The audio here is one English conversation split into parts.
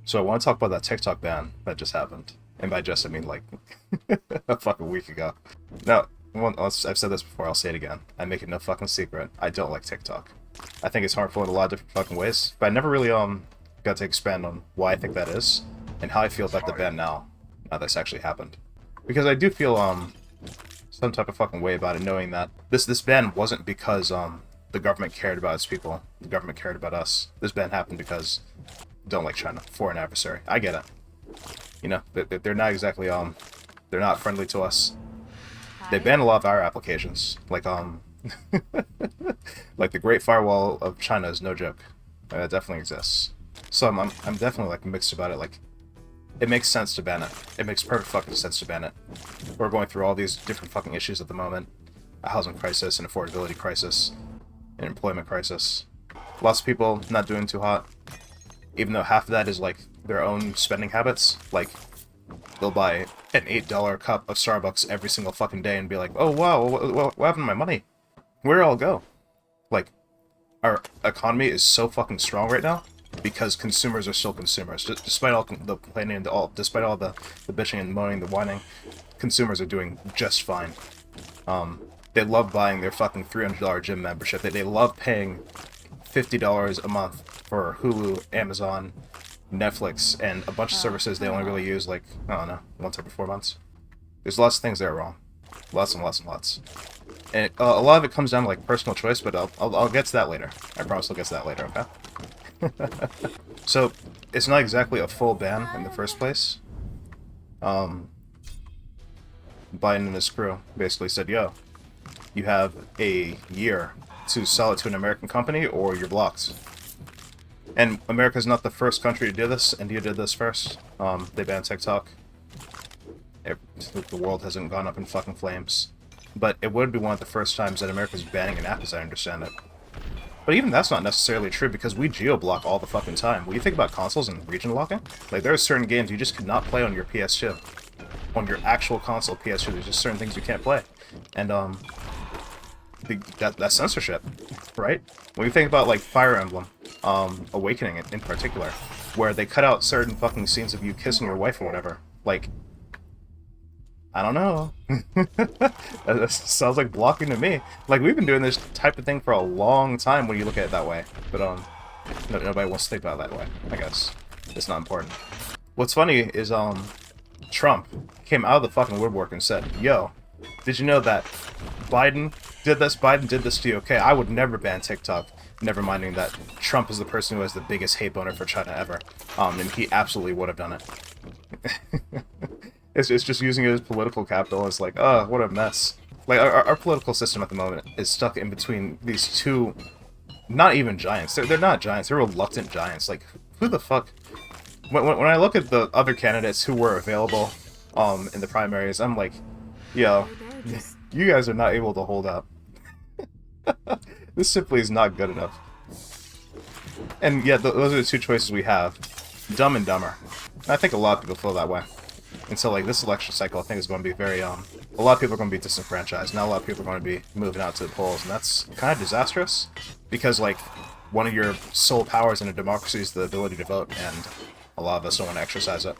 So I want to talk about that TikTok ban that just happened. And by just, I mean like a fucking week ago. Now, I've said this before, I'll say it again. I make it no fucking secret. I don't like TikTok. I think it's harmful in a lot of different fucking ways. But I never really got to expand on why I think that is and how I feel about the ban now this actually happened. Because I do feel some type of fucking way about it, knowing that this ban wasn't because the government cared about its people. The government cared about us. This ban happened because don't like China, foreign adversary. I get it. You know, they're not exactly they're not friendly to us. They banned a lot of our applications, like like the Great Firewall of China is no joke. It definitely exists. So I'm definitely like mixed about it. Like, it makes sense to ban it. It makes perfect fucking sense to ban it. We're going through all these different fucking issues at the moment: a housing crisis, an affordability crisis, an employment crisis. Lots of people not doing too hot. Even though half of that is like their own spending habits, like they'll buy an $8 cup of Starbucks every single fucking day and be like, oh wow, what happened to my money? Where'd it all go? Like, our economy is so fucking strong right now because consumers are still consumers. Despite all the complaining and despite all the bitching and moaning, the whining, consumers are doing just fine. They love buying their fucking $300 gym membership. They love paying $50 a month for Hulu, Amazon, Netflix, and a bunch of services they only really use, like, I don't know, once every 4 months. There's lots of things that are wrong. Lots and lots and lots. And a lot of it comes down to, like, personal choice, but I'll get to that later. I promise I'll get to that later, okay? So, it's not exactly a full ban in the first place. Biden and his crew basically said, yo, you have a year to sell it to an American company or you're blocked. And America's not the first country to do this. India did this first. They banned TikTok. The world hasn't gone up in fucking flames. But it would be one of the first times that America's banning an app, as I understand it. But even that's not necessarily true, because we geo-block all the fucking time. When you think about consoles and region locking, like, there are certain games you just could not play on your PS2. On your actual console PS2, there's just certain things you can't play. And, that's censorship, right? When you think about, like, Fire Emblem, Awakening in particular, where they cut out certain fucking scenes of you kissing your wife or whatever, like, I don't know. That sounds like blocking to me. Like, we've been doing this type of thing for a long time when you look at it that way, but nobody wants to think about it that way, I guess. It's not important. What's funny is Trump came out of the fucking woodwork and said, yo, did you know that Biden did this to you? Okay, I would never ban TikTok, never minding that Trump is the person who has the biggest hate boner for China ever. And he absolutely would have done it. It's just using it as political capital. It's like, oh, what a mess. Like, our political system at the moment is stuck in between these two, not even giants. They're not giants, they're reluctant giants. Like, who the fuck? When I look at the other candidates who were available in the primaries, I'm like, yo, you guys are not able to hold up. This simply is not good enough. And yeah, those are the two choices we have. Dumb and dumber. And I think a lot of people feel that way. And so, like, this election cycle, I think, is going to be very, a lot of people are going to be disenfranchised. Not a lot of people are going to be moving out to the polls, and that's kind of disastrous. Because, like, one of your sole powers in a democracy is the ability to vote, and a lot of us don't want to exercise it.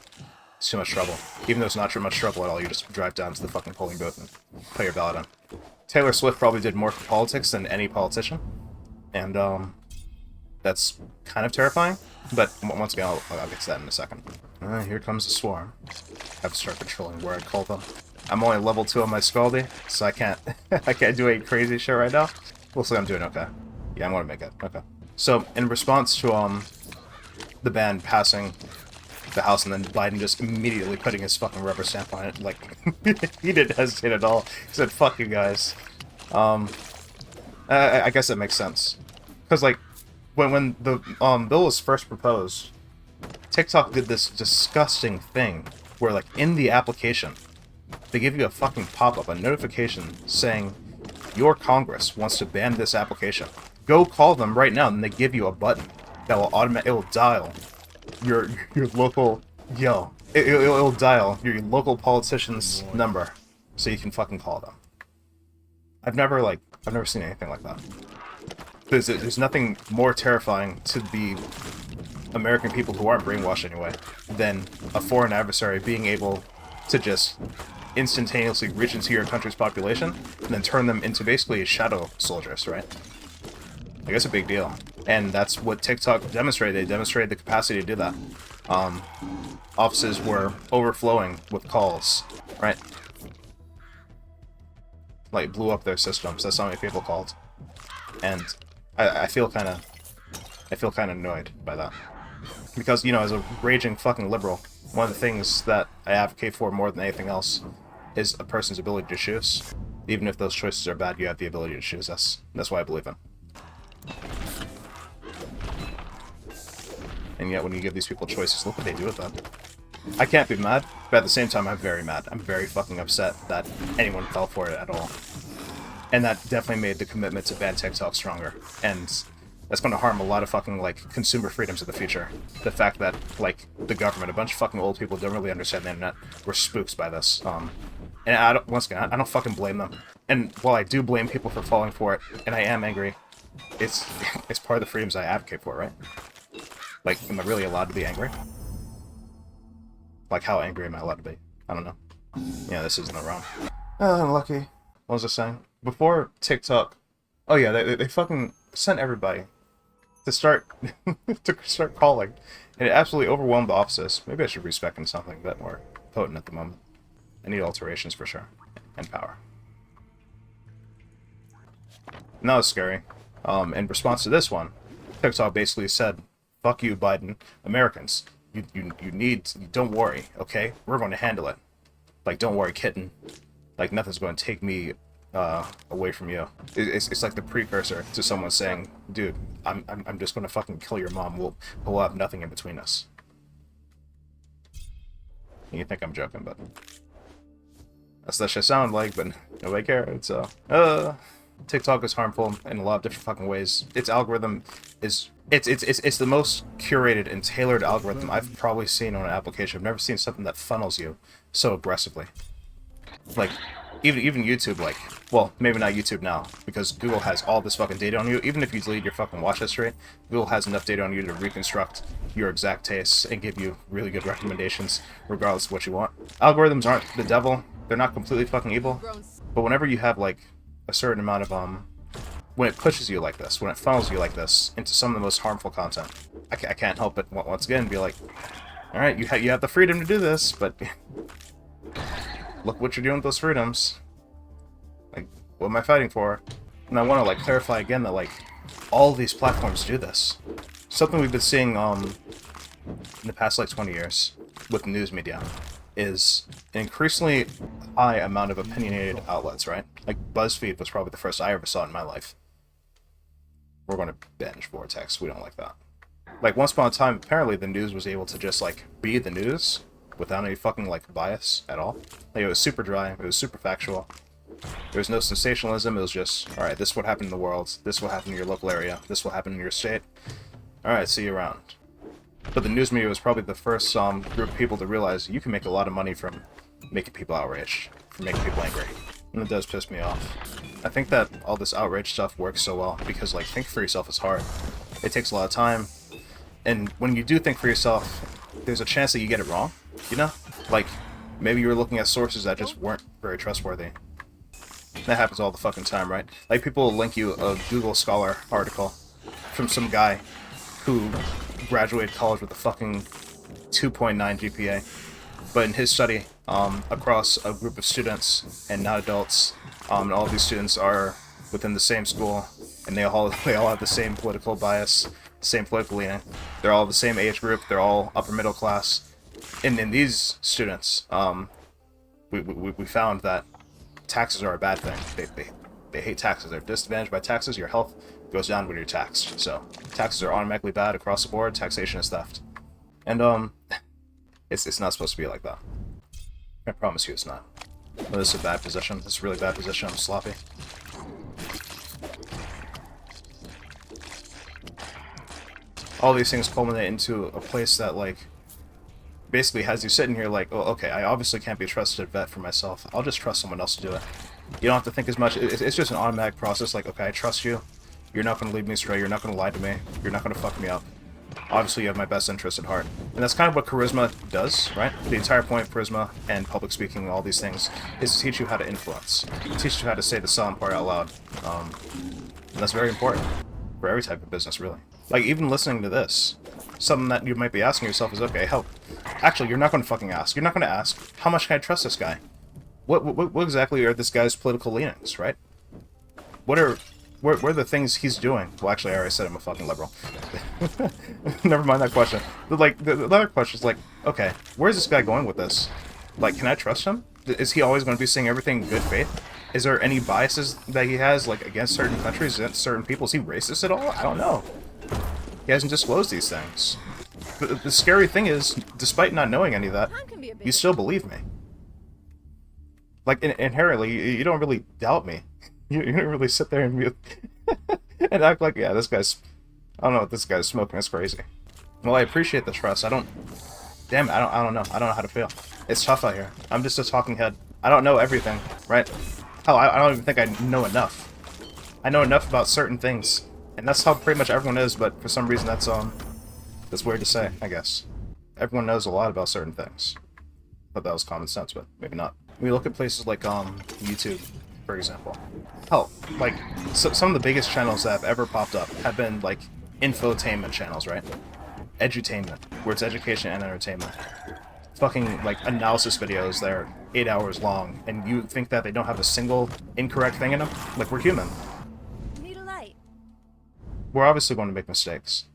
It's too much trouble. Even though it's not too much trouble at all, you just drive down to the fucking polling booth and put your ballot in. Taylor Swift probably did more for politics than any politician, and that's kind of terrifying. But once again, I'll get to that in a second. Here comes the swarm. I have to start controlling where I call them. I'm only level 2 on my Scaldy, so I can't I can't do any crazy shit right now. Looks like I'm doing okay. Yeah, I'm gonna make it. Okay. So in response to the ban passing the House and then Biden just immediately putting his fucking rubber stamp on it, like, he didn't hesitate at all. He said, fuck you guys. I guess that makes sense. Because, like, when the bill was first proposed, TikTok did this disgusting thing where, like, in the application, they give you a fucking pop-up, a notification saying, your Congress wants to ban this application. Go call them right now, and they give you a button that will it will dial your local, it'll dial your local politician's number so you can fucking call them. I've never seen anything like that. There's nothing more terrifying to be American people who aren't brainwashed anyway than a foreign adversary being able to just instantaneously reach into your country's population and then turn them into basically shadow soldiers, right? Like, it's a big deal. And that's what TikTok demonstrated. They demonstrated the capacity to do that. Offices were overflowing with calls, right? Like, blew up their systems. That's how many people called. And I feel kind of annoyed by that. Because, you know, as a raging fucking liberal, one of the things that I advocate for more than anything else is a person's ability to choose. Even if those choices are bad, you have the ability to choose. That's what I believe in. And yet, when you give these people choices, look what they do with them. I can't be mad, but at the same time, I'm very mad. I'm very fucking upset that anyone fell for it at all. And that definitely made the commitment to ban TikTok stronger. And that's going to harm a lot of fucking, like, consumer freedoms in the future. The fact that, like, the government, a bunch of fucking old people don't really understand the internet, were spooked by this. And once again, I don't fucking blame them. And while I do blame people for falling for it, and I am angry, it's part of the freedoms I advocate for, right? Like, am I really allowed to be angry? Like, how angry am I allowed to be? I don't know. Yeah, this isn't around. Unlucky. What was I saying? Before TikTok... Oh yeah, they fucking sent everybody to start calling. And it absolutely overwhelmed the offices. Maybe I should respec in something a bit more potent at the moment. I need alterations for sure. And power. And that was scary. In response to this one, TikTok basically said, "Fuck you, Biden. Americans. Don't worry, okay? We're going to handle it. Like, don't worry, kitten. Like, nothing's going to take me away from you." It's like the precursor to someone saying, "Dude, I'm just going to fucking kill your mom. We'll have nothing in between us." You think I'm joking, but that's what shit sound like, but nobody cares, so... TikTok is harmful in a lot of different fucking ways. Its algorithm is... It's the most curated and tailored algorithm I've probably seen on an application. I've never seen something that funnels you so aggressively. Like, even YouTube, like... Well, maybe not YouTube now, because Google has all this fucking data on you. Even if you delete your fucking watch history, Google has enough data on you to reconstruct your exact tastes and give you really good recommendations, regardless of what you want. Algorithms aren't the devil. They're not completely fucking evil. But whenever you have, like, a certain amount of, when it pushes you like this, when it funnels you like this into some of the most harmful content, I can't help but once again be like, alright, you have the freedom to do this, but look what you're doing with those freedoms. Like, what am I fighting for? And I want to, like, clarify again that, like, all these platforms do this. Something we've been seeing, in the past, like, 20 years with the news media is an increasingly high amount of opinionated outlets, right? Like, BuzzFeed was probably the first I ever saw in my life. We're going to binge Vortex. We don't like that. Like, once upon a time, apparently the news was able to just, like, be the news without any fucking, like, bias at all. Like, it was super dry. It was super factual. There was no sensationalism. It was just, alright, this is what happened in the world. This is what happened in your local area. This is what happened in your state. Alright, see you around. But the news media was probably the first group of people to realize you can make a lot of money from making people outraged, from making people angry. And it does piss me off. I think that all this outrage stuff works so well because, like, think for yourself is hard. It takes a lot of time. And when you do think for yourself, there's a chance that you get it wrong, you know? Like, maybe you were looking at sources that just weren't very trustworthy. That happens all the fucking time, right? Like, people will link you a Google Scholar article from some guy who graduated college with a fucking 2.9 GPA. But in his study, across a group of students and not adults, and all of these students are within the same school, and they all have the same political bias, same political leaning. They're all the same age group. They're all upper middle class. And in these students, we found that taxes are a bad thing. They hate taxes. They're disadvantaged by taxes. Your health goes down when you're taxed. So taxes are automatically bad across the board. Taxation is theft. And it's not supposed to be like that. I promise you it's not. But this is a bad position. This is a really bad position. I'm sloppy. All these things culminate into a place that, like, basically has you sitting here like, oh, okay, I obviously can't be trusted to vet for myself. I'll just trust someone else to do it. You don't have to think as much. It's just an automatic process. Like, okay, I trust you. You're not going to lead me astray. You're not going to lie to me. You're not going to fuck me up. Obviously, you have my best interest at heart. And that's kind of what charisma does, right? The entire point of charisma and public speaking and all these things is to teach you how to influence. Teach you how to say the silent part out loud. And that's very important for every type of business, really. Like, even listening to this, something that you might be asking yourself is, okay, actually, you're not going to fucking ask. You're not going to ask, how much can I trust this guy? What exactly are this guy's political leanings, right? What are the things he's doing? Well, actually, I already said I'm a fucking liberal. Never mind that question. Like, the other question is like, okay, where's this guy going with this? Like, can I trust him? Is he always going to be saying everything in good faith? Is there any biases that he has, like, against certain countries, against certain people? Is he racist at all? I don't know. He hasn't disclosed these things. The scary thing is, despite not knowing any of that, you still believe me. Like, inherently, you don't really doubt me. You don't really sit there and be and act like, yeah, this guy's... I don't know what this guy's smoking. It's crazy. Well, I appreciate the trust. Damn it, I don't know. I don't know how to feel. It's tough out here. I'm just a talking head. I don't know everything, right? Hell, I don't even think I know enough. I know enough about certain things. And that's how pretty much everyone is, but for some reason that's weird to say, I guess. Everyone knows a lot about certain things. Thought that was common sense, but maybe not. We look at places like YouTube, for example. Hell, like, some of the biggest channels that have ever popped up have been, like, infotainment channels, right? Edutainment, where it's education and entertainment. Fucking, like, analysis videos that are 8 hours long, and you think that they don't have a single incorrect thing in them? Like, we're human. Need a light. We're obviously going to make mistakes.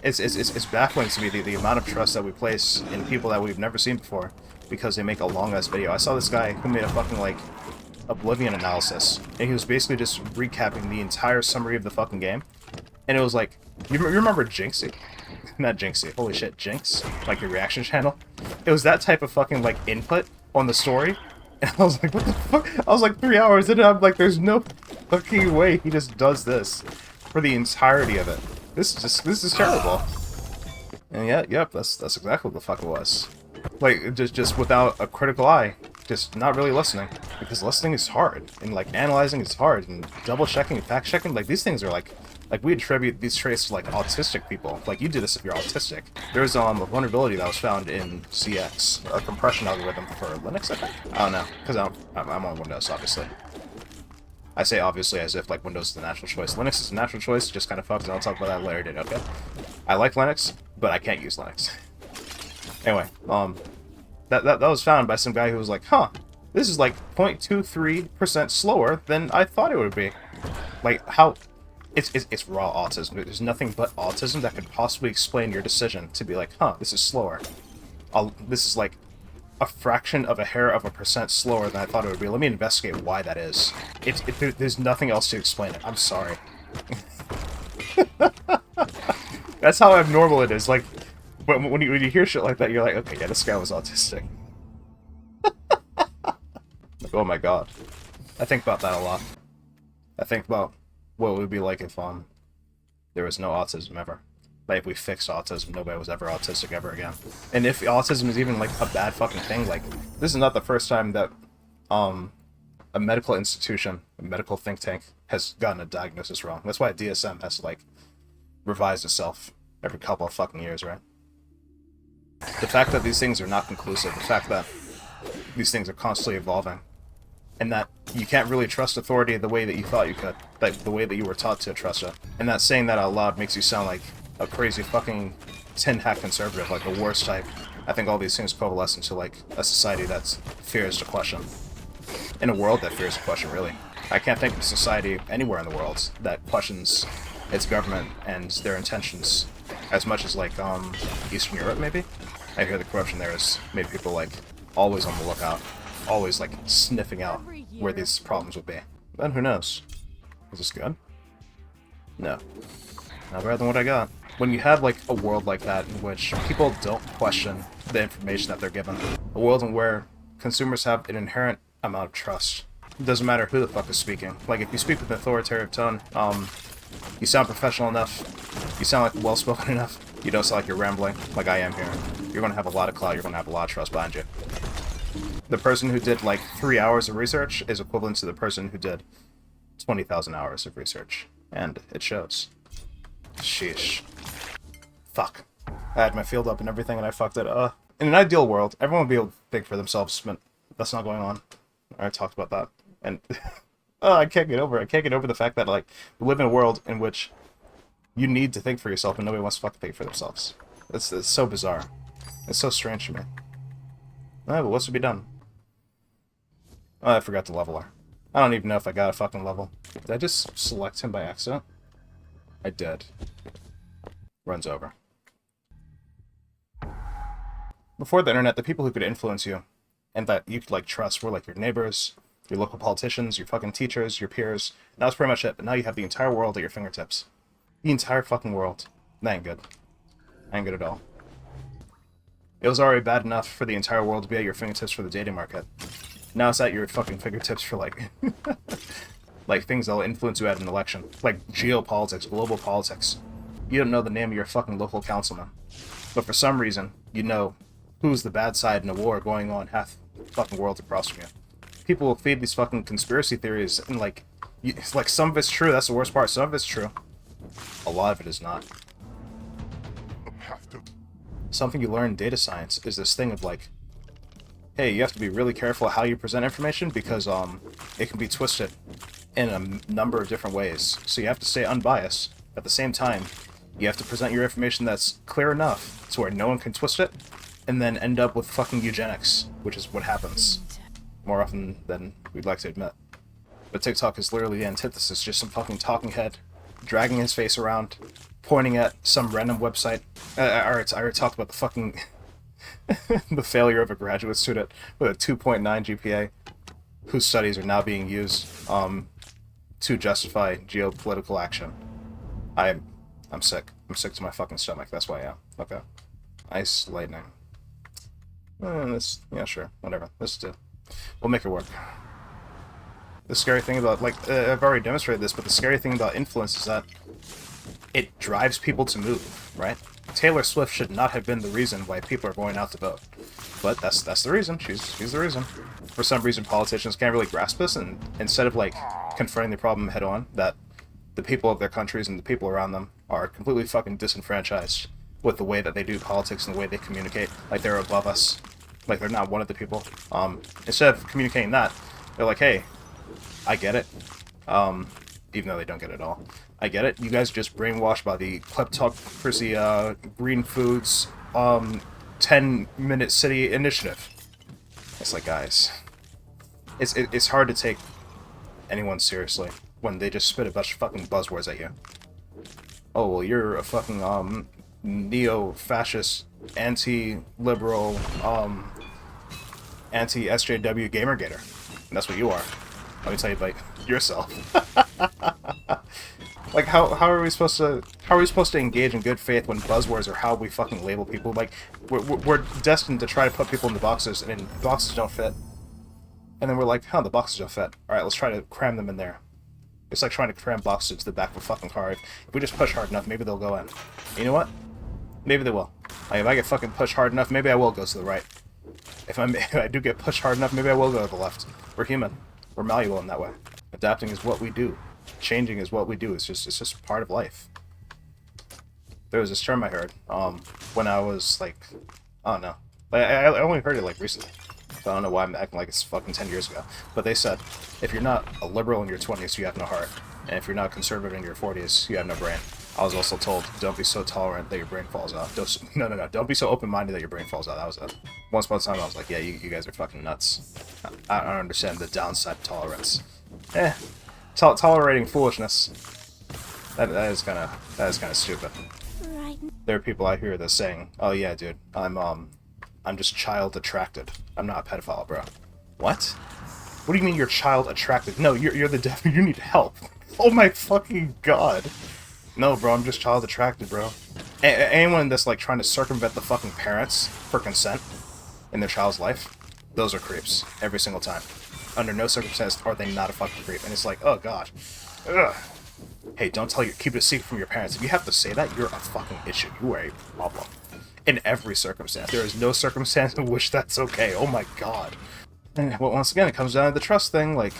It's baffling to me the amount of trust that we place in people that we've never seen before because they make a long-ass video. I saw this guy who made a fucking, like, Oblivion analysis, and he was basically just recapping the entire summary of the fucking game. And it was like, you remember Jinxie? Not Jinxie, holy shit, Jinx? Like the reaction channel? It was that type of fucking, like, input on the story. And I was like, what the fuck? I was like 3 hours in and I'm like, there's no fucking way he just does this for the entirety of it. This is terrible. And yeah, yep, that's exactly what the fuck it was. Like, just without a critical eye, just not really listening. Because listening is hard, and like analyzing is hard, and double checking and fact checking, like these things are like we attribute these traits to like autistic people. Like you do this if you're autistic. There's a vulnerability that was found in CX, a compression algorithm for Linux, I think. I don't know, because I'm on Windows, obviously. I say obviously as if like Windows is the natural choice. Linux is the natural choice, just kind of fucks, and I'll talk about that later, dude, okay? I like Linux, but I can't use Linux. Anyway, that was found by some guy who was like, huh, this is like 0.23% slower than I thought it would be. Like, how... It's raw autism. There's nothing but autism that could possibly explain your decision to be like, huh, this is slower. This is like a fraction of a hair of a percent slower than I thought it would be. Let me investigate why that is. There's nothing else to explain it. I'm sorry. That's how abnormal it is. Like, when you hear shit like that, you're like, okay, yeah, this guy was autistic. Like, oh my god. I think about that a lot. I think about what it would be like if there was no autism ever. Like if we fixed autism, nobody was ever autistic ever again. And if autism is even like a bad fucking thing, like this is not the first time that a medical institution, a medical think tank has gotten a diagnosis wrong. That's why DSM has to like revise itself every couple of fucking years, right? The fact that these things are not conclusive, the fact that these things are constantly evolving, and that you can't really trust authority the way that you thought you could, like the way that you were taught to trust it. And that saying that out loud makes you sound like a crazy fucking tin hat conservative, like the worst type. I think all these things coalesce into like a society that fears to question. In a world that fears to question, really. I can't think of a society anywhere in the world that questions its government and their intentions as much as like Eastern Europe, maybe. I hear the corruption there has made people like always on the lookout, always like sniffing out where these problems would be. Then who knows? Is this good? No. Not better than what I got. When you have like a world like that in which people don't question the information that they're given, a world in where consumers have an inherent amount of trust. It doesn't matter who the fuck is speaking. Like if you speak with an authoritative tone, you sound professional enough, you sound like well-spoken enough, you don't sound like you're rambling, like I am here. You're gonna have a lot of clout, you're gonna have a lot of trust behind you. The person who did like 3 hours of research is equivalent to the person who did 20,000 hours of research. And it shows. Sheesh. Fuck. I had my field up and everything, and I fucked it. In an ideal world, everyone would be able to think for themselves, but that's not going on. I already talked about that. And I can't get over it. I can't get over the fact that, like, we live in a world in which you need to think for yourself and nobody wants to fucking think for themselves. It's so bizarre. It's so strange to me. But what's to be done? Oh, I forgot to level her. I don't even know if I got a fucking level. Did I just select him by accident? I did. Runs over. Before the internet, the people who could influence you and that you could, like, trust were, like, your neighbors, your local politicians, your fucking teachers, your peers. And that was pretty much it. But now you have the entire world at your fingertips. The entire fucking world. That ain't good. Ain't good at all. It was already bad enough for the entire world to be at your fingertips for the dating market. Now it's at your fucking fingertips for, like, like, things that'll influence you at an election. Like geopolitics, global politics. You don't know the name of your fucking local councilman. But for some reason, you know who's the bad side in a war going on half the fucking world across from you. People will feed these fucking conspiracy theories, and, like, like, some of it's true, that's the worst part. Some of it's true. A lot of it is not. Something you learn in data science is this thing of, like, hey, you have to be really careful how you present information because it can be twisted in a number of different ways. So you have to stay unbiased. At the same time, you have to present your information that's clear enough to where no one can twist it, and then end up with fucking eugenics, which is what happens more often than we'd like to admit. But TikTok is literally the antithesis, just some fucking talking head dragging his face around, pointing at some random website. I already talked about the fucking the failure of a graduate student with a 2.9 GPA whose studies are now being used to justify geopolitical action. I'm sick. I'm sick to my fucking stomach. That's why I am. Okay. Ice lightning. Yeah, sure. Whatever. Let's do it. We'll make it work. The scary thing about, like, I've already demonstrated this, but the scary thing about influence is that it drives people to move, right? Taylor Swift should not have been the reason why people are going out to vote. But that's the reason. She's the reason. For some reason, politicians can't really grasp this, and instead of, like, confronting the problem head on, that the people of their countries and the people around them are completely fucking disenfranchised with the way that they do politics and the way they communicate, like they're above us, like they're not one of the people. Instead of communicating that, they're like, hey, I get it, even though they don't get it at all. I get it. You guys are just brainwashed by the kleptocracy, green foods, 10-minute city initiative. It's like, guys, it's hard to take anyone seriously when they just spit a bunch of fucking buzzwords at you. Oh, well, you're a fucking, neo-fascist, anti-liberal, anti-SJW gamergator. And that's what you are. Let me tell you about yourself. Like, how are we supposed to engage in good faith when buzzwords are how we fucking label people? Like, we're destined to try to put people into boxes, and boxes don't fit. And then we're like, huh, the boxes don't fit. Alright, let's try to cram them in there. It's like trying to cram boxes into the back of a fucking car. If we just push hard enough, maybe they'll go in. You know what? Maybe they will. Like, if I get fucking pushed hard enough, maybe I will go to the right. If I do get pushed hard enough, maybe I will go to the left. We're human. We're malleable in that way. Adapting is what we do. Changing is what we do. It's just part of life. There was this term I heard when I was, like, I don't know. Like, I only heard it, like, recently. So I don't know why I'm acting like it's fucking 10 years ago. But they said, if you're not a liberal in your 20s, you have no heart. And if you're not conservative in your 40s, you have no brain. I was also told, don't be so tolerant that your brain falls out. No. Don't be so open-minded that your brain falls out. That was it. Once upon a time, I was like, yeah, you guys are fucking nuts. I don't understand the downside of tolerance. Tolerating foolishness. That is kind of stupid. Right. There are people out here that are saying, oh yeah, dude, I'm just child attracted. I'm not a pedophile, bro. What? What do you mean you're child attracted? No, you're the devil. You need help. Oh my fucking god. No, bro, I'm just child attracted, bro. Anyone that's, like, trying to circumvent the fucking parents for consent in their child's life, those are creeps. Every single time. Under no circumstance are they not a fucking creep. And it's like, oh god. Ugh. Hey, keep it a secret from your parents. If you have to say that, you're a fucking issue. You are a problem. In every circumstance. There is no circumstance in which that's okay. Oh my god. And, well, once again, it comes down to the trust thing. Like,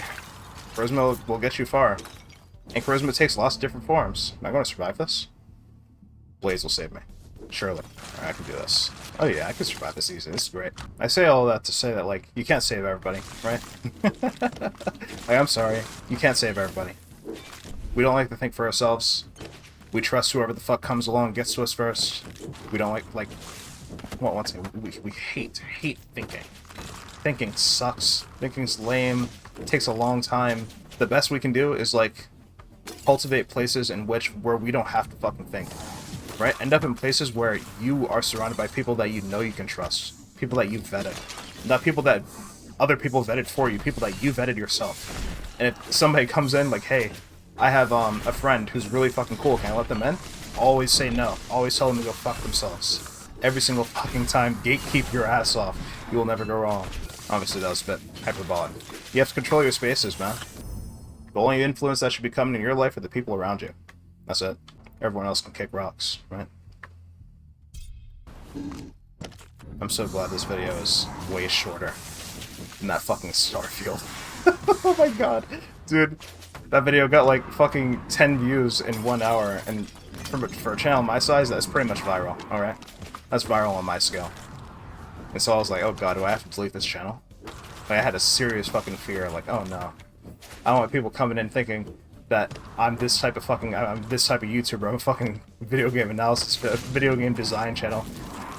charisma will get you far. And charisma takes lots of different forms. Am I going to survive this? Blaze will save me. Surely. Alright, I can do this. Oh yeah, I can survive this easy. This is great. I say all that to say that, like, you can't save everybody, right? Like, I'm sorry. You can't save everybody. We don't like to think for ourselves. We trust whoever the fuck comes along and gets to us first. We don't like, well, once again, we hate thinking. Thinking sucks. Thinking's lame. It takes a long time. The best we can do is, like, cultivate places in where we don't have to fucking think. Right? End up in places where you are surrounded by people that you know you can trust. People that you've vetted. Not people that other people vetted for you. People that you vetted yourself. And if somebody comes in like, hey, I have a friend who's really fucking cool, can I let them in? Always say no. Always tell them to go fuck themselves. Every single fucking time, gatekeep your ass off. You will never go wrong. Obviously, that was a bit hyperbolic. You have to control your spaces, man. The only influence that should be coming in your life are the people around you. That's it. Everyone else can kick rocks, right? I'm so glad this video is way shorter than that fucking Starfield. Oh my god. Dude, that video got like fucking 10 views in 1 hour, and for a channel my size, that's pretty much viral, alright? That's viral on my scale. And so I was like, oh god, do I have to delete this channel? Like, I had a serious fucking fear, like, oh no. I don't want people coming in thinking that I'm this type of YouTuber. I'm a fucking video game analysis, video game design channel.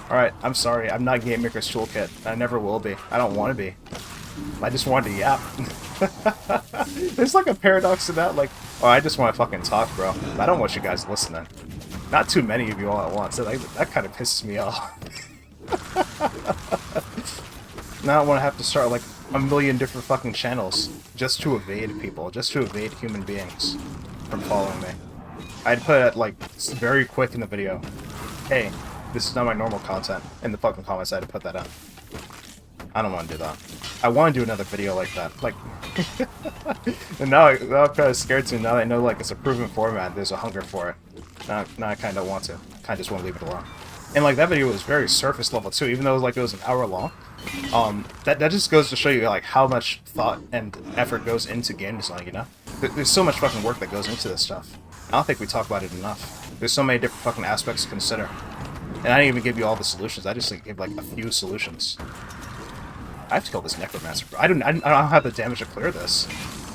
Alright, I'm sorry. I'm not Game Maker's Toolkit. I never will be. I don't want to be. I just wanted to yap. There's like a paradox to that, like, oh, I just want to fucking talk, bro. I don't want you guys listening. Not too many of you all at once. That kind of pisses me off. Now I want to have to start like a million different fucking channels just to evade people, just to evade human beings from following me. I'd put it like very quick in the video, hey, this is not my normal content. In the fucking comments, I had to put that up. I don't want to do that. I want to do another video like that. Like, and now I'm kind of scared to. Now that I know like it's a proven format, there's a hunger for it. Now I kind of want to. Kind of just want to leave it alone. And like that video was very surface level too, even though it was an hour long. That just goes to show you like how much thought and effort goes into game design. You know, there's so much fucking work that goes into this stuff. I don't think we talk about it enough. There's so many different fucking aspects to consider. And I didn't even give you all the solutions. I just like, gave like a few solutions. I have to kill this Necromancer. I don't have the damage to clear this.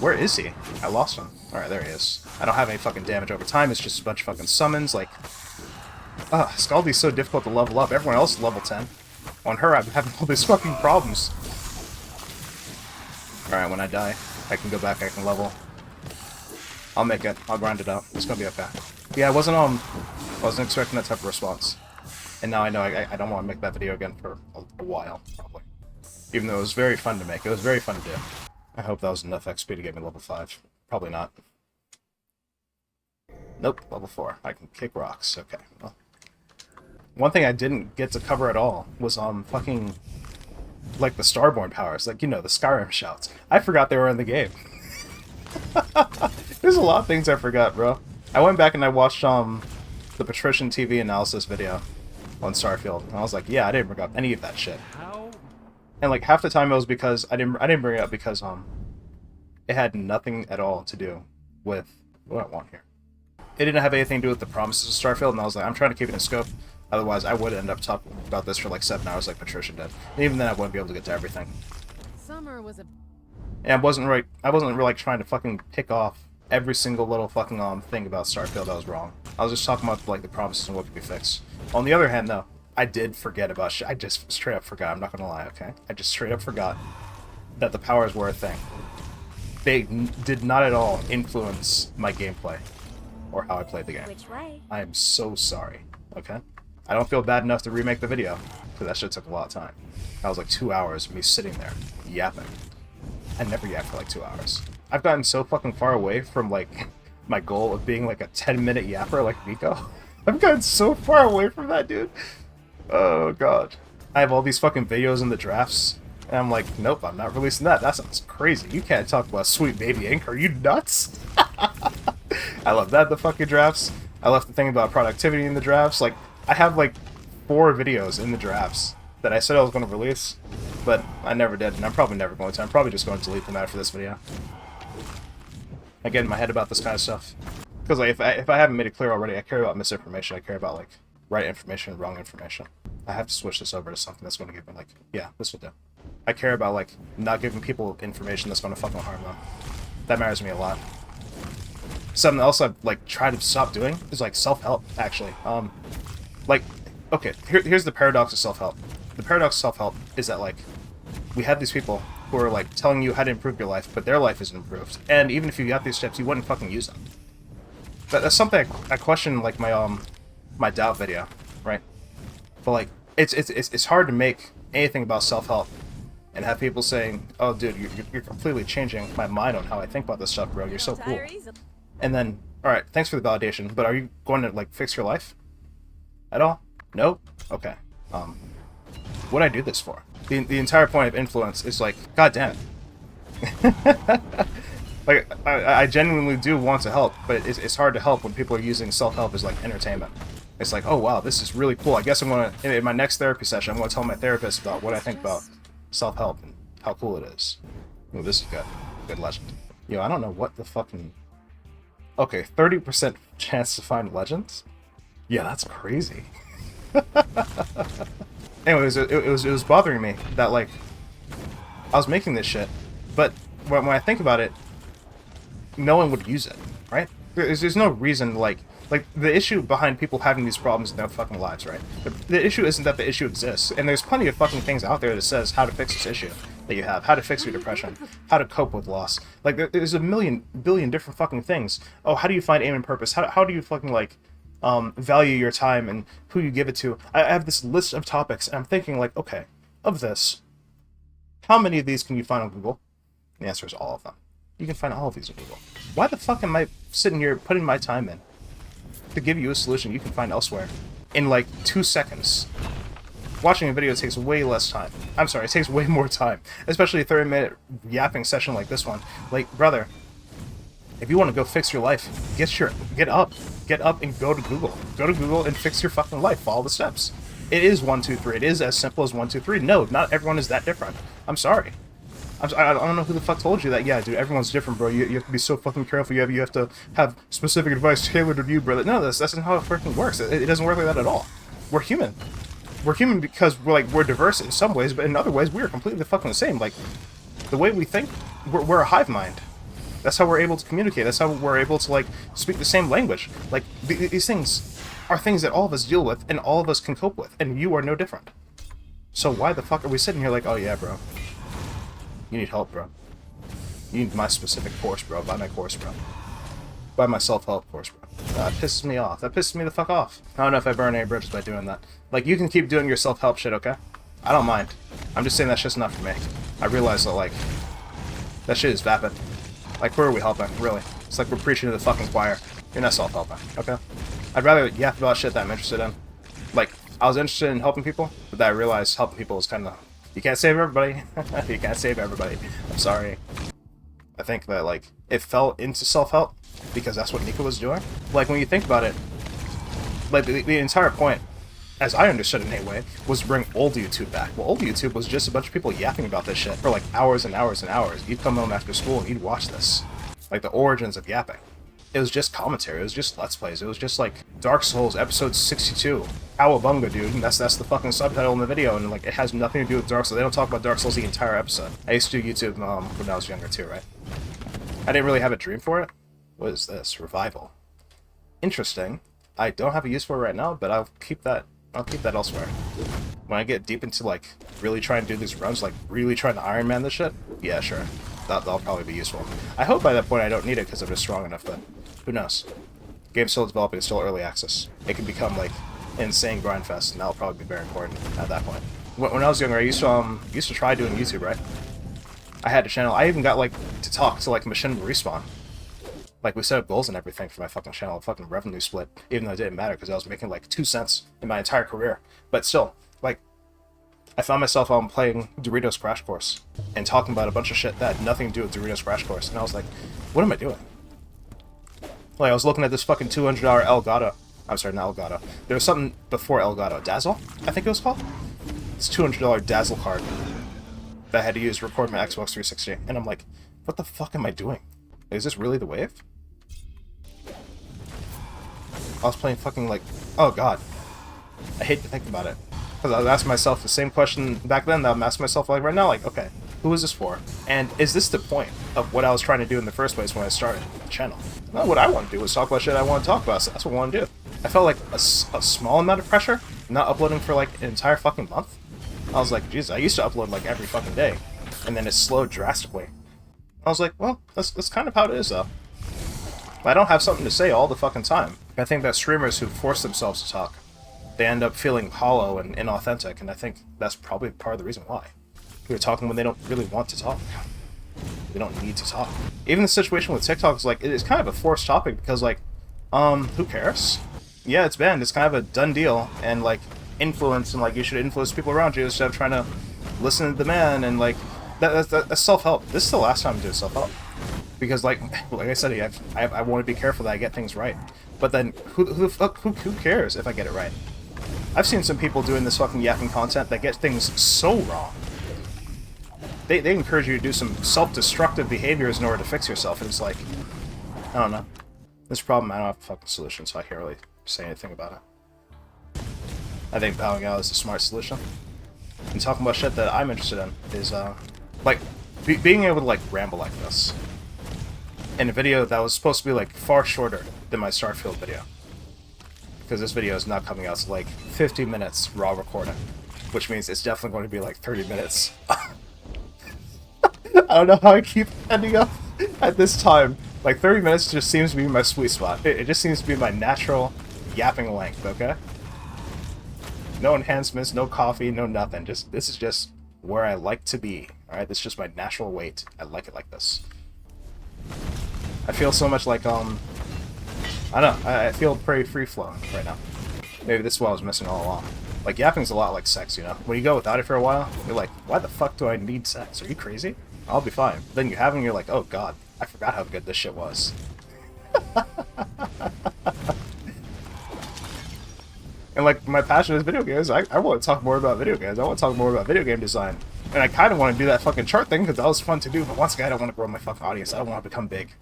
Where is he? I lost him. Alright, there he is. I don't have any fucking damage over time. It's just a bunch of fucking summons. Like, Scaldy's so difficult to level up. Everyone else is level 10. On her, I'm having all these fucking problems. Alright, when I die, I can go back, I can level. I'll make it. I'll grind it out. It's gonna be okay. Yeah, I wasn't expecting that type of response. And now I know I don't want to make that video again for a while, probably. Even though it was very fun to make. It was very fun to do. I hope that was enough XP to get me level 5. Probably not. Nope, level 4. I can kick rocks. Okay, well. One thing I didn't get to cover at all was, fucking, like, the Starborn powers. Like, you know, the Skyrim shouts. I forgot they were in the game. There's a lot of things I forgot, bro. I went back and I watched, the Patrician TV analysis video on Starfield. And I was like, yeah, I didn't bring up any of that shit. And, like, half the time it was because, I didn't bring it up because, it had nothing at all to do with what I want here. It didn't have anything to do with the promises of Starfield, and I was like, I'm trying to keep it in scope. Otherwise, I would end up talking about this for like 7 hours like Patricia did. And even then, I wouldn't be able to get to everything. Summer was a... And I wasn't really like trying to fucking pick off every single little fucking thing about Starfield that was wrong. I was just talking about like the promises and what could be fixed. On the other hand, though, I did forget about shit. I just straight up forgot. I'm not gonna lie, okay? I just straight up forgot that the powers were a thing. They did not at all influence my gameplay or how I played the game. Which way? I am so sorry, okay? I don't feel bad enough to remake the video, because that shit took a lot of time. That was like 2 hours of me sitting there, yapping. I never yapped for like 2 hours. I've gotten so fucking far away from like my goal of being like a 10-minute yapper like Miko. I've gotten so far away from that, dude. Oh god. I have all these fucking videos in the drafts, and I'm like, nope, I'm not releasing that. That sounds crazy. You can't talk about Sweet Baby Ink. Are you nuts? I love that, the fucking drafts. I left the thing about productivity in the drafts. Like, I have like 4 videos in the drafts that I said I was going to release, but I never did, and I'm probably never going to. I'm probably just going to delete them after this video. I get in my head about this kind of stuff. Because like if I haven't made it clear already, I care about misinformation. I care about like right information and wrong information. I have to switch this over to something that's going to give me like, yeah, this will do. I care about like not giving people information that's going to fucking harm them. That matters to me a lot. Something else I've like tried to stop doing is like self-help. Actually, like, okay, here's the paradox of self-help. The paradox of self-help is that like we have these people who are like telling you how to improve your life, but their life isn't improved. And even if you got these steps, you wouldn't fucking use them. That's something I question like my doubt video, right? But like it's hard to make anything about self-help and have people saying, "Oh, dude, you're completely changing my mind on how I think about this stuff, bro. You're so cool." And then, all right, thanks for the validation, but are you going to like fix your life at all? Nope. Okay. What I do this for? The entire point of influence is like, god damn it. Like, I genuinely do want to help, but it's hard to help when people are using self-help as like entertainment. It's like, oh wow, this is really cool. I guess I'm gonna, in my next therapy session, I'm gonna tell my therapist about what I think about self-help and how cool it is. Ooh, this is good. Good legend. Yo, I don't know what the fucking... Okay, 30% chance to find legends? Yeah, that's crazy. Anyways, it was bothering me that, like, I was making this shit, but when I think about it, no one would use it, right? There's no reason, like, the issue behind people having these problems in their fucking lives, right? The issue isn't that the issue exists, and there's plenty of fucking things out there that says how to fix this issue that you have, how to fix your depression, how to cope with loss. Like, there's a billion different fucking things. Oh, how do you find aim and purpose? How do you fucking, like, value your time and who you give it to? I have this list of topics, and I'm thinking, like, okay, of this, how many of these can you find on Google? The answer is all of them. You can find all of these on Google. Why the fuck am I sitting here putting my time in to give you a solution you can find elsewhere in like 2 seconds? Watching a video takes way less time. I'm sorry, it takes way more time. Especially a 30-minute yapping session like this one. Like, brother, if you want to go fix your life, get up and go to Google. Go to Google and fix your fucking life. Follow the steps. It is 1, 2, 3. It is as simple as 1, 2, 3. No, not everyone is that different. I'm sorry. I don't know who the fuck told you that. Yeah, dude, everyone's different, bro. You have to be so fucking careful. You have to have specific advice tailored to you, brother. No, that's not how it freaking works. It doesn't work like that at all. We're human. We're human because we're diverse in some ways, but in other ways we are completely fucking the same. Like, the way we think, we're a hive mind. That's how we're able to communicate. That's how we're able to, like, speak the same language. Like, these things are things that all of us deal with and all of us can cope with, and you are no different. So why the fuck are we sitting here like, oh yeah, bro, you need help, bro. You need my specific course, bro. Buy my course, bro. Buy my self-help course, bro. That pisses me off. That pisses me the fuck off. I don't know if I burn any bridges by doing that. Like, you can keep doing your self-help shit, okay? I don't mind. I'm just saying that shit's not for me. I realize that, like, that shit is vapid. Like, who are we helping, really? It's like we're preaching to the fucking choir. You're not self-helping, okay? I'd rather yap about shit that I'm interested in. Like, I was interested in helping people, but then I realized helping people is kind of... You can't save everybody. You can't save everybody. I'm sorry. I think that, like, it fell into self-help because that's what Nika was doing. Like, when you think about it, like, the entire point, as I understood it anyway, was to bring old YouTube back. Well, old YouTube was just a bunch of people yapping about this shit for, like, hours and hours and hours. You'd come home after school and you'd watch this. Like, the origins of yapping. It was just commentary. It was just Let's Plays. It was just, like, Dark Souls, episode 62. Cowabunga, dude. And that's the fucking subtitle in the video, and, like, it has nothing to do with Dark Souls. They don't talk about Dark Souls the entire episode. I used to do YouTube when I was younger, too, right? I didn't really have a dream for it. What is this? Revival. Interesting. I don't have a use for it right now, but I'll keep that elsewhere. When I get deep into, like, really trying to do these runs, like, really trying to Iron Man this shit, yeah, sure. That'll probably be useful. I hope by that point I don't need it because I'm just strong enough, but who knows? Game's still developing, it's still early access. It can become, like, an insane grind fest, and that'll probably be very important at that point. When I was younger, I used to try doing YouTube, right? I had a channel. I even got, like, to talk to, like, Machinima Respawn. Like, we set up goals and everything for my fucking channel, fucking revenue split, even though it didn't matter because I was making, like, 2 cents in my entire career. But still, like, I found myself playing Doritos Crash Course and talking about a bunch of shit that had nothing to do with Doritos Crash Course, and I was like, what am I doing? Like, I was looking at this fucking $200 Elgato. I'm sorry, not Elgato. There was something before Elgato. Dazzle, I think it was called? It's $200 Dazzle card that I had to use to record my Xbox 360, and I'm like, what the fuck am I doing? Is this really the wave? I was playing fucking like, oh god, I hate to think about it. Because I was asking myself the same question back then that I'm asking myself like right now, like, okay, who is this for? And is this the point of what I was trying to do in the first place when I started the channel? Not what I want to do is talk about shit I want to talk about, so that's what I want to do. I felt like a small amount of pressure, not uploading for like an entire fucking month. I was like, Jesus, I used to upload like every fucking day, and then it slowed drastically. I was like, well, that's kind of how it is though. I don't have something to say all the fucking time. I think that streamers who force themselves to talk, they end up feeling hollow and inauthentic, and I think that's probably part of the reason why. They're talking when they don't really want to talk. They don't need to talk. Even the situation with TikTok is like, it is kind of a forced topic because like, who cares? Yeah, it's banned. It's kind of a done deal, and like, influence, and like, you should influence people around you instead of trying to listen to the man, and like, that's self-help. This is the last time I did self-help. Because like I said, I want to be careful that I get things right. But then, who cares if I get it right? I've seen some people doing this fucking yapping content that get things so wrong. They encourage you to do some self-destructive behaviors in order to fix yourself, and it's like, I don't know. This problem, I don't have a fucking solution, so I can't really say anything about it. I think bowing out is a smart solution. And talking about shit that I'm interested in is, like, being able to, like, ramble like this. In a video that was supposed to be, like, far shorter than my Starfield video. Because this video is not coming out to, like, 50 minutes raw recording. Which means it's definitely going to be, like, 30 minutes. I don't know how I keep ending up at this time. Like, 30 minutes just seems to be my sweet spot. It just seems to be my natural yapping length, okay? No enhancements, no coffee, no nothing. This is just where I like to be, alright? This is just my natural weight. I like it like this. I feel so much like, I don't know, I feel pretty free-flowing right now. Maybe this is what I was missing all along. Like, yapping's a lot like sex, you know? When you go without it for a while, you're like, why the fuck do I need sex? Are you crazy? I'll be fine. But then you have it and you're like, oh god, I forgot how good this shit was. And like, my passion is video games. I want to talk more about video games. I want to talk more about video game design. And I kind of want to do that fucking chart thing because that was fun to do, but once again, I don't want to grow my fucking audience. I don't want to become big.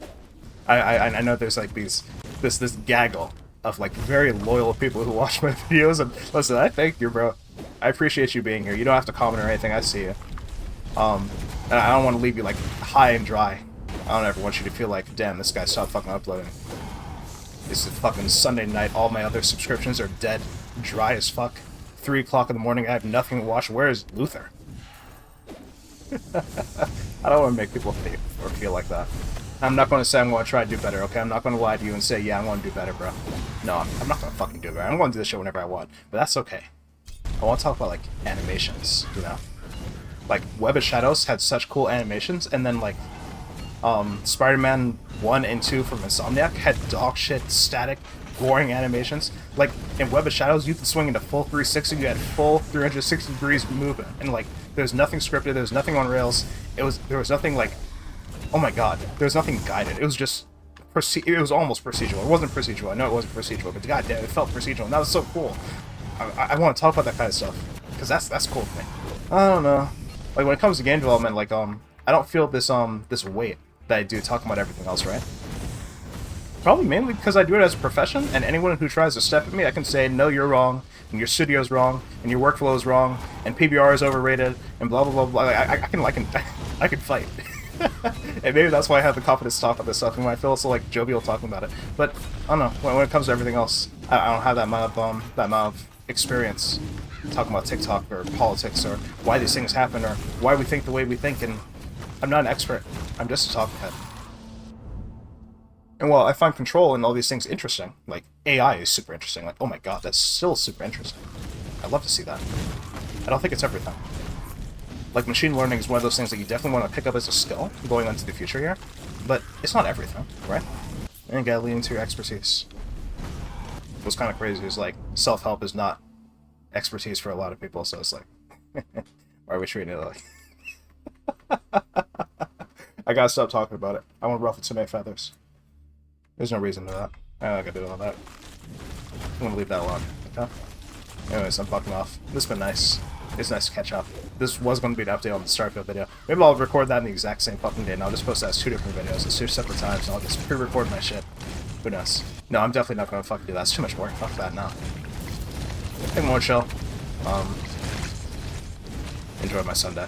I know there's like this gaggle of like very loyal people who watch my videos, and listen, I thank you, bro. I appreciate you being here. You don't have to comment or anything. I see you. And I don't want to leave you like high and dry. I don't ever want you to feel like, damn, this guy stopped fucking uploading. This is fucking Sunday night. All my other subscriptions are dead, dry as fuck. 3 o'clock in the morning. I have nothing to watch. Where is Luther? I don't want to make people think or feel like that. I'm not going to say I'm going to try to do better, okay? I'm not going to lie to you and say, yeah, I'm going to do better, bro. No, I'm not going to fucking do better. I'm going to do this shit whenever I want. But that's okay. I want to talk about, like, animations, you know? Like, Web of Shadows had such cool animations, and then, like, Spider-Man 1 and 2 from Insomniac had dog shit, static, boring animations. Like, in Web of Shadows, you could swing into full 360, you had full 360 degrees movement, and, like, there's nothing scripted, there's nothing on rails, there was nothing, like, oh my god, there was nothing guided, it was just, it was almost procedural. It wasn't procedural, I know it wasn't procedural, but goddamn, it felt procedural, and that was so cool. I want to talk about that kind of stuff, because that's cool to me. I don't know. Like, when it comes to game development, like, I don't feel this, this weight that I do talking about everything else, right? Probably mainly because I do it as a profession, and anyone who tries to step at me, I can say, no, you're wrong, and your studio's wrong, and your workflow is wrong, and PBR is overrated, and blah, blah, blah, blah. I can fight. And maybe that's why I have the confidence to talk about this stuff, and I feel so, like, jovial talking about it. But, I don't know, when it comes to everything else, I don't have that amount of experience talking about TikTok or politics or why these things happen or why we think the way we think, and I'm not an expert. I'm just a talking head. And while I find control in all these things interesting, like AI is super interesting, like, oh my god, that's still super interesting. I'd love to see that. I don't think it's everything. Like, machine learning is one of those things that you definitely want to pick up as a skill going into the future here, but it's not everything, right? And you gotta lean into your expertise. What's kind of crazy is, like, self-help is not expertise for a lot of people, so it's like, why are we treating it like... I gotta stop talking about it. I want to ruffle too many feathers. There's no reason to that. I don't gotta do all that. I'm gonna leave that alone, okay? Anyways, I'm fucking off. This has been nice. It's nice to catch up. This was going to be an update on the Starfield video. Maybe I'll record that in the exact same fucking day, and I'll just post that as 2 different videos at 2 separate times, and I'll just pre-record my shit. Who knows? No, I'm definitely not gonna fucking do that. That's too much work. Fuck that, no. Hey, more chill. Enjoy my Sunday.